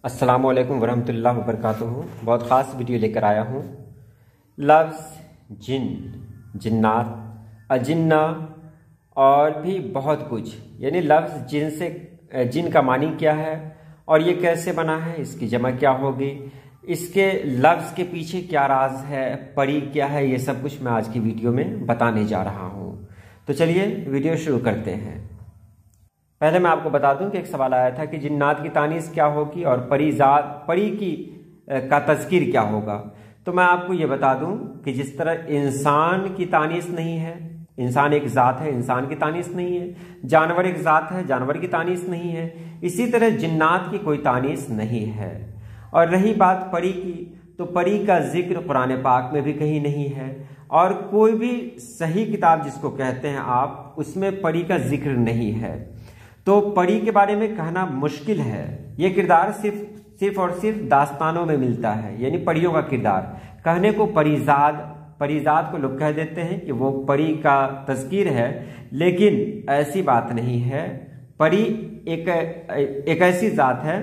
السلام علیکم ورحمۃ اللہ وبرکاتہ۔ بہت خاص ویڈیو لے کر آیا ہوں۔ لفظ جن، جنات، اجنہ اور بھی بہت کچھ، یعنی لفظ جن سے جن کا معنی کیا ہے اور یہ کیسے بنا ہے، اس کی جمع کیا ہوگی، اس کے لفظ کے پیچھے کیا راز ہے، پری کیا ہے، یہ سب کچھ میں آج کی ویڈیو میں بتانے جا رہا ہوں۔ تو چلیے ویڈیو شروع کرتے ہیں۔ پہلے میں آپ کو بتا دوں کہ ایک سوال آیا تھا کہ جنات کی تانیث کیا ہوگی اور پری کی کا تذکیر کیا ہوگا۔ تو میں آپ کو یہ بتا دوں کہ جس طرح انسان کی تانیث نہیں ہے، انسان ایک ذات ہے، انسان کی تانیث نہیں ہے، جانور ایک ذات ہے، جانور کی تانیث نہیں ہے، اسی طرح جنات کی کوئی تانیث نہیں ہے۔ اور رہی بات پری کی، تو پری کا ذکر قرآن پاک میں بھی کہیں نہیں ہے، اور کوئی بھی صحیح کتاب جس کو کہتے ہیں آپ، اس میں پری کا ذکر نہیں ہے۔ تو پری کے بارے میں کہنا مشکل ہے۔ یہ کردار صرف اور صرف داستانوں میں ملتا ہے، یعنی پریوں کا کردار کہنے کو پریزاد کو لوگ کہہ دیتے ہیں کہ وہ پری کا تذکیر ہے، لیکن ایسی بات نہیں ہے۔ پری ایک ایسی ذات ہے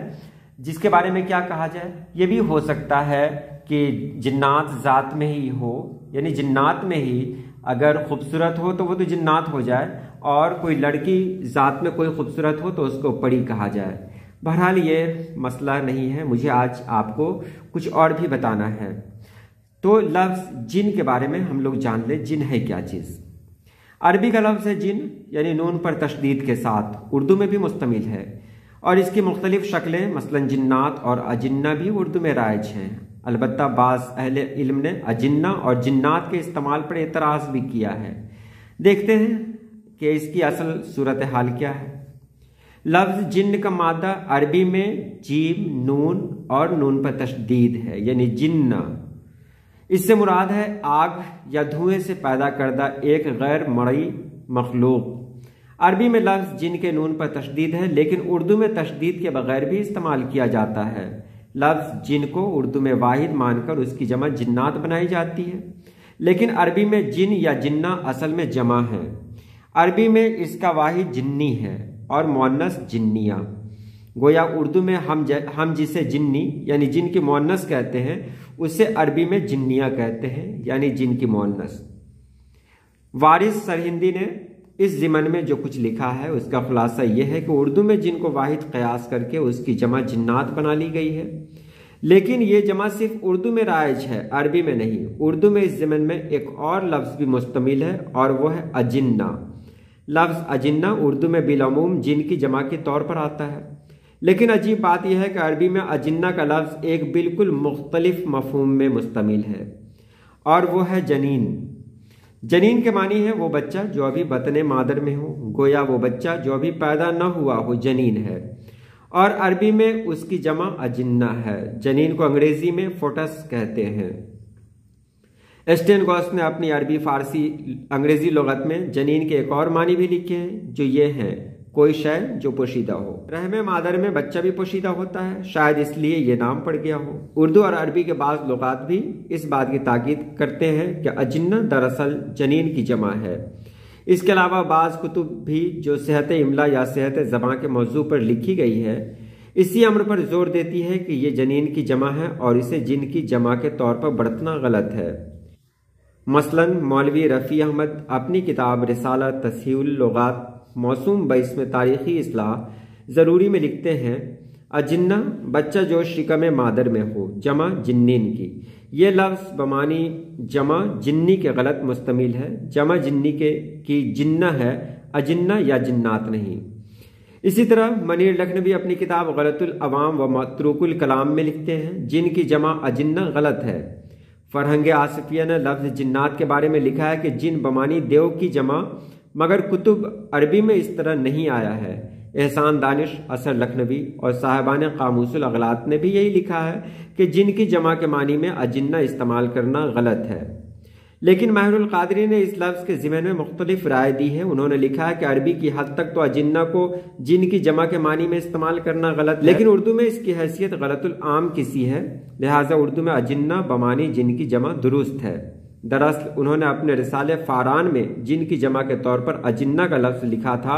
جس کے بارے میں کیا کہا جائے، یہ بھی ہو سکتا ہے کہ جنات ذات میں ہی ہو، یعنی جنات میں ہی اگر خوبصورت ہو تو وہ تو جنات ہو جائے، اور کوئی لڑکی ذات میں کوئی خوبصورت ہو تو اس کو پری کہا جائے۔ بہرحال یہ مسئلہ نہیں ہے، مجھے آج آپ کو کچھ اور بھی بتانا ہے۔ تو لفظ جن کے بارے میں ہم لوگ جان لیں، جن ہے کیا چیز۔ عربی کا لفظ ہے جن، یعنی نون پر تشدید کے ساتھ، اردو میں بھی مستعمل ہے، اور اس کی مختلف شکلیں مثلا جنات اور اجنہ بھی اردو میں رائج ہیں۔ البتہ بعض اہل علم نے اجنہ اور جنات کے استعمال پر اعتراض بھی کیا ہے۔ دیکھتے ہیں کہ اس کی اصل صورتحال کیا ہے۔ لفظ جن کا مادہ عربی میں جیم، نون اور نون پر تشدید ہے، یعنی جنہ۔ اس سے مراد ہے آگ یا دھوئیں سے پیدا کردہ ایک غیر مرئی مخلوق۔ عربی میں لفظ جن کے نون پر تشدید ہے، لیکن اردو میں تشدید کے بغیر بھی استعمال کیا جاتا ہے۔ لفظ جن کو اردو میں واحد مان کر اس کی جمع جنات بنائی جاتی ہے، لیکن عربی میں جن یا جنہ اصل میں جمع ہے۔ عربی میں اس کا واحد جنی ہے اور مؤنث جنیہ۔ گویا اردو میں ہم جسے جنی یعنی جن کی مؤنث کہتے ہیں، اسے عربی میں جنیہ کہتے ہیں، یعنی جن کی مؤنث۔ وارث سرہندی نے اس ضمن میں جو کچھ لکھا ہے، اس کا خلاصہ یہ ہے کہ اردو میں جن کو واحد قیاس کر کے اس کی جمع جنات بنا لی گئی ہے، لیکن یہ جمع صرف اردو میں رائج ہے، عربی میں نہیں۔ اردو میں اس ضمن میں ایک اور لفظ بھی مستعمل ہے، اور وہ ہے اجنہ۔ لفظ اجنہ اردو میں بالعموم جن کی جمع کے طور پر آتا ہے، لیکن عجیب بات یہ ہے کہ عربی میں اجنہ کا لفظ ایک بالکل مختلف مفہوم میں مشتمل ہے، اور وہ ہے جنین۔ جنین کے معنی ہے وہ بچہ جو ابھی بطن مادر میں ہو، گویا وہ بچہ جو ابھی پیدا نہ ہوا ہو جنین ہے، اور عربی میں اس کی جمع اجنہ ہے۔ جنین کو انگریزی میں فوٹس کہتے ہیں۔ اسٹین گوس نے اپنی عربی فارسی انگریزی لغت میں جنین کے ایک اور معنی بھی لکھے ہیں، جو یہ ہیں: کوئی شے جو پوشیدہ ہو۔ رحم مادر میں بچہ بھی پوشیدہ ہوتا ہے، شاید اس لیے یہ نام پڑ گیا ہو۔ اردو اور عربی کے بعض لغات بھی اس بات کی تاکید کرتے ہیں کہ اجنہ دراصل جنین کی جمع ہے۔ اس کے علاوہ بعض کتب بھی جو صحت املا یا صحت زبان کے موضوع پر لکھی گئی ہے، اسی امر پر زور دیتی ہے کہ یہ جنین کی جمع ہے، اور اسے جن کی جمع کے طور پر برتنا غلط ہے۔ مثلا مولوی رفیع احمد اپنی کتاب رسالہ تصحیح اللغات موسوم باسم تاریخی اصلاح ضروری میں لکھتے ہیں: اجنہ بچہ جو شکم مادر میں ہو، جمع جنین کی۔ یہ لفظ بمانی جمع جنی کے غلط مستعمل ہے، جمع جنی کی جنہ ہے، اجنہ یا جنات نہیں۔ اسی طرح منیر لکھنوی اپنی کتاب غلط العوام و متروک الکلام میں لکھتے ہیں: جن کی جمع اجنہ غلط ہے۔ فرہنگ آصفیہ نے لفظ جنات کے بارے میں لکھا ہے کہ جن بمانی دیو کی جمع، مگر کتب عربی میں اس طرح نہیں آیا ہے۔ احسان دانش، اثر لکھنوی اور صاحبان قاموس الاغلاط نے بھی یہی لکھا ہے کہ جن کی جمع کے معنی میں اجنہ استعمال کرنا غلط ہے، لیکن ماہر القادری نے اس لفظ کے ضمن میں مختلف رائے دی ہے۔ انہوں نے لکھا ہے کہ عربی کی حد تک تو اجنہ کو جن کی جمع کے معنی میں استعمال کرنا غلط ہے، لیکن اردو میں اس کی حیثیت غلط العام کی سی ہے، لہٰذا اردو میں اجنہ بمانی جن کی جمع درست ہے۔ دراصل انہوں نے اپنے رسالے فاران میں جن کی جمع کے طور پر اجنہ کا لفظ لکھا تھا،